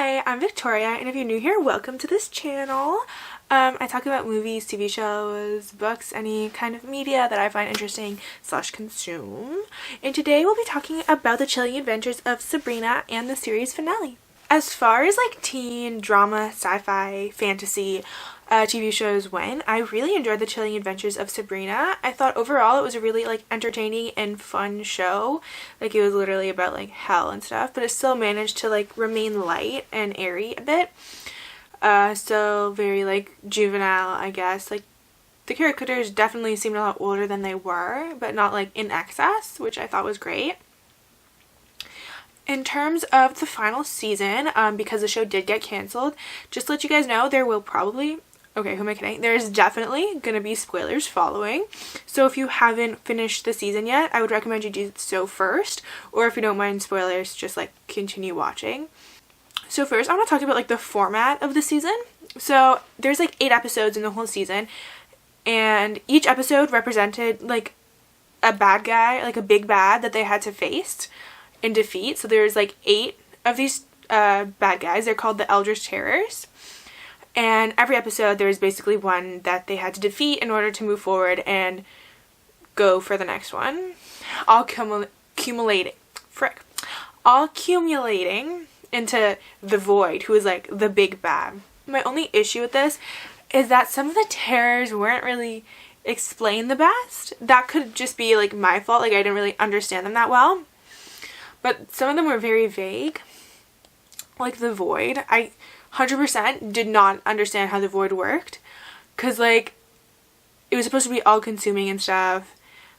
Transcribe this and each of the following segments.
Hi, I'm Victoria, and if you're new here, welcome to this channel. I talk about movies, TV shows, books, any kind of media that I find interesting / consume. And today we'll be talking about the chilling adventures of Sabrina and the series finale. As far as like teen, drama, sci-fi, fantasy, TV shows went, I really enjoyed the chilling adventures of Sabrina. I thought overall it was a really like entertaining and fun show. Like it was literally about like hell and stuff, but it still managed to like remain light and airy a bit. Still very like juvenile, I guess. Like the characters definitely seemed a lot older than they were, but not like in excess, which I thought was great. In terms of the final season, because the show did get cancelled, just to let you guys know, there will probably, okay, who am I kidding? There's definitely going to be spoilers following. So if you haven't finished the season yet, I would recommend you do so first. Or if you don't mind spoilers, just like continue watching. So first, I want to talk about like the format of the season. So there's like 8 episodes in the whole season. And each episode represented like a bad guy, like a big bad that they had to face and defeat. So there's like 8 of these bad guys. They're called the Eldritch Terrors. And every episode there was basically one that they had to defeat in order to move forward and go for the next one. All accumulating into the Void, who is like the big bad. My only issue with this is that some of the terrors weren't really explained the best. That could just be like my fault, like I didn't really understand them that well. But some of them were very vague. Like the Void, I 100% did not understand how the Void worked, because like it was supposed to be all consuming and stuff,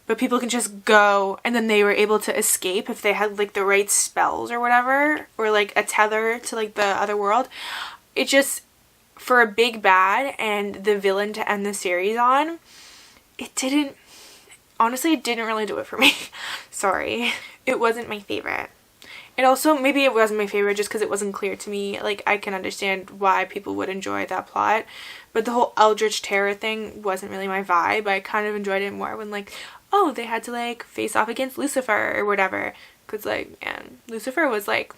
but people can just go and then they were able to escape if they had like the right spells or whatever, or like a tether to like the other world. It just, for a big bad and the villain to end the series on, it didn't really do it for me. Sorry, it wasn't my favorite. It also, maybe it wasn't my favorite just because it wasn't clear to me. Like, I can understand why people would enjoy that plot, but the whole Eldritch Terror thing wasn't really my vibe. I kind of enjoyed it more when, like, oh, they had to, like, face off against Lucifer or whatever. Because, like, man, Lucifer was, like,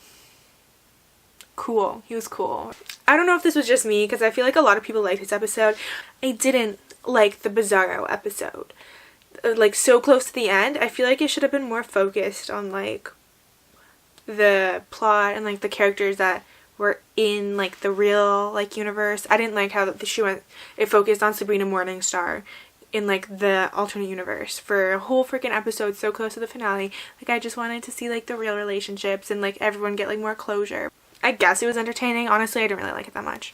cool. He was cool. I don't know if this was just me, because I feel like a lot of people liked this episode. I didn't like the Bizarro episode. Like, so close to the end, I feel like it should have been more focused on, like, the plot and like the characters that were in like the real like universe. I didn't like how it focused on Sabrina Morningstar in like the alternate universe for a whole freaking episode so close to the finale. Like I just wanted to see like the real relationships and like everyone get like more closure. I guess it was entertaining. Honestly, I didn't really like it that much.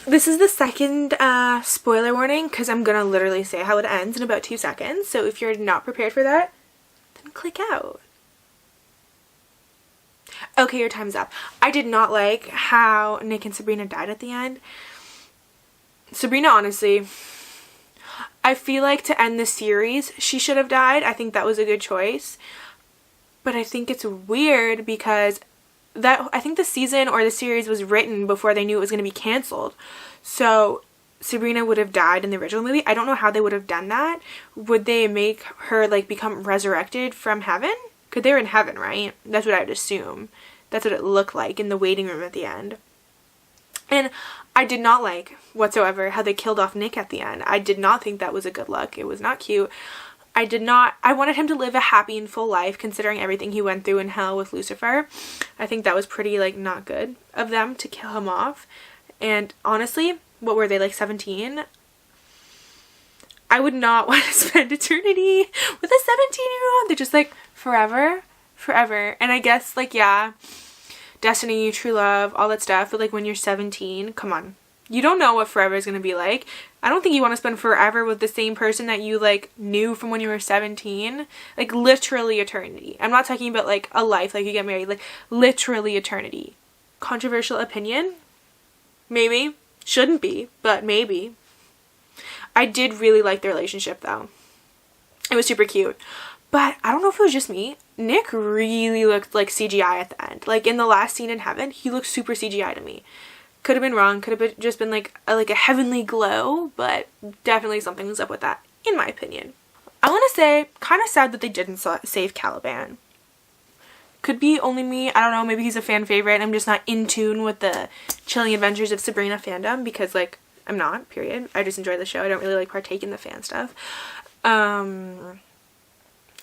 This is the second spoiler warning, because I'm gonna literally say how it ends in about 2 seconds. So if you're not prepared for that, then click out. Okay, your time's up. I did not like how Nick and Sabrina died at the end. Sabrina, honestly, I feel like to end the series, she should have died. I think that was a good choice. But I think it's weird because I think the season or the series was written before they knew it was going to be canceled. So Sabrina would have died in the original movie. I don't know how they would have done that. Would they make her like become resurrected from heaven? Because they were in heaven, right? That's what I would assume. That's what it looked like in the waiting room at the end. And I did not like whatsoever how they killed off Nick at the end. I did not think that was a good look. It was not cute. I wanted him to live a happy and full life considering everything he went through in hell with Lucifer. I think that was pretty like not good of them to kill him off. And honestly, what were they, like 17? I would not want to spend eternity with a 17-year-old. They're just like forever. And I guess like, yeah, destiny, true love, all that stuff. But like when you're 17, come on. You don't know what forever is going to be like. I don't think you want to spend forever with the same person that you like knew from when you were 17. Like literally eternity. I'm not talking about like a life, like you get married, like literally eternity. Controversial opinion? Maybe. Shouldn't be, but maybe. I did really like their relationship though. It was super cute. But I don't know if it was just me. Nick really looked like CGI at the end. Like in the last scene in heaven, he looked super CGI to me. Could have been wrong. Could have just been like a heavenly glow. But definitely something was up with that, in my opinion. I want to say, kind of sad that they didn't save Caliban. Could be only me. I don't know. Maybe he's a fan favorite. I'm just not in tune with the Chilling Adventures of Sabrina fandom because, like, I'm not, period. I just enjoy the show. I don't really, like, partake in the fan stuff.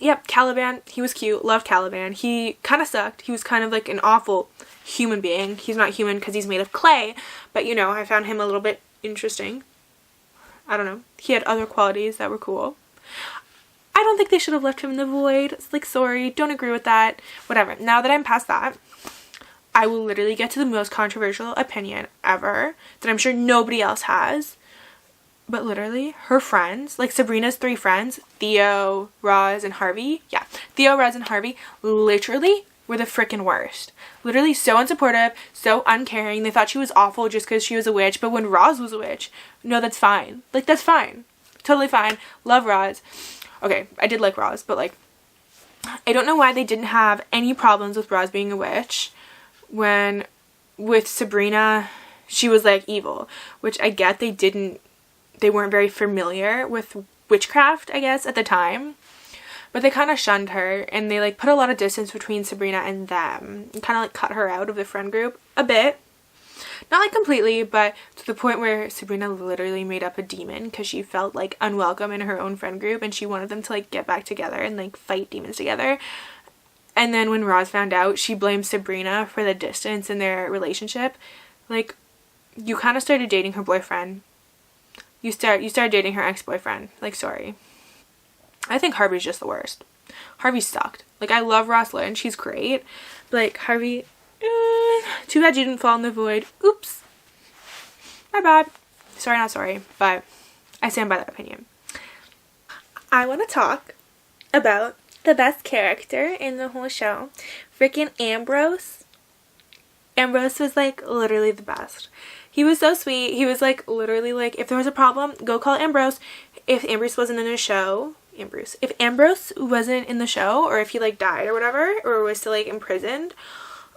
Yep, Caliban. He was cute. Loved Caliban. He kind of sucked. He was kind of, like, an awful human being. He's not human because he's made of clay. But, you know, I found him a little bit interesting. I don't know. He had other qualities that were cool. I don't think they should have left him in the void. It's like, sorry, don't agree with that. Whatever. Now that I'm past that, I will literally get to the most controversial opinion ever that I'm sure nobody else has. But literally, her friends, like Sabrina's 3 friends, Theo, Roz, and Harvey. Yeah, Theo, Roz, and Harvey literally were the freaking worst. Literally so unsupportive, so uncaring. They thought she was awful just because she was a witch. But when Roz was a witch, no, that's fine. Like, that's fine. Totally fine. Love Roz. Okay, I did like Roz, but, like, I don't know why they didn't have any problems with Roz being a witch when with Sabrina, she was, like, evil. Which I get they weren't very familiar with witchcraft, I guess, at the time. But they kind of shunned her, and they, like, put a lot of distance between Sabrina and them. And kind of, like, cut her out of the friend group a bit. Not, like, completely, but to the point where Sabrina literally made up a demon because she felt, like, unwelcome in her own friend group, and she wanted them to, like, get back together and, like, fight demons together. And then when Roz found out, she blamed Sabrina for the distance in their relationship. Like, you kind of started dating her boyfriend. You started dating her ex-boyfriend. Like, sorry. I think Harvey's just the worst. Harvey sucked. Like, I love Ross Lynch. She's great. But, like, Harvey, too bad you didn't fall in the void. Oops. My bad. Sorry, not sorry. But I stand by that opinion. I want to talk about the best character in the whole show. Freaking Ambrose. Ambrose was, like, literally the best. He was so sweet. He was, like, literally, like, if there was a problem, go call Ambrose. If Ambrose wasn't in the show, if Ambrose wasn't in the show, or if he, like, died or whatever, or was still, like, imprisoned,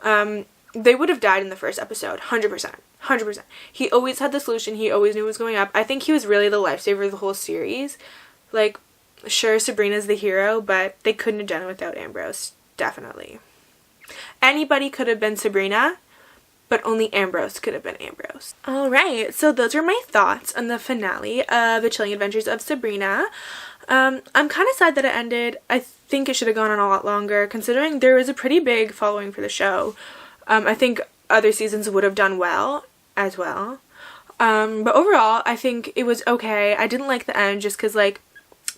they would have died in the first episode. 100%. 100%. He always had the solution. He always knew what was going up. I think he was really the lifesaver of the whole series. Like, sure, Sabrina's the hero, but they couldn't have done it without Ambrose. Definitely. Anybody could have been Sabrina, but only Ambrose could have been Ambrose. Alright, so those are my thoughts on the finale of The Chilling Adventures of Sabrina. I'm kind of sad that it ended. I think it should have gone on a lot longer, considering there was a pretty big following for the show. I think other seasons would have done well, as well. But overall, I think it was okay. I didn't like the end just because, like,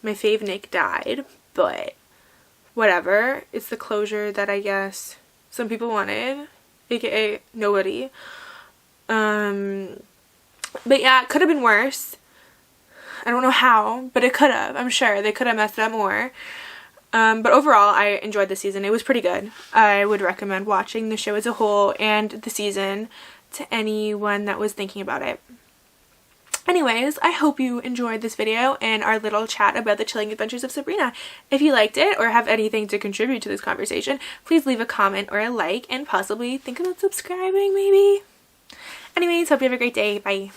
my fave Nick died, but whatever. It's the closure that I guess some people wanted. AKA nobody. But yeah, it could have been worse. I don't know how, but it could have. I'm sure they could have messed it up more. But overall, I enjoyed the season. It was pretty good. I would recommend watching the show as a whole and the season to anyone that was thinking about it. Anyways, I hope you enjoyed this video and our little chat about the Chilling Adventures of Sabrina. If you liked it or have anything to contribute to this conversation, please leave a comment or a like and possibly think about subscribing maybe. Anyways, hope you have a great day. Bye.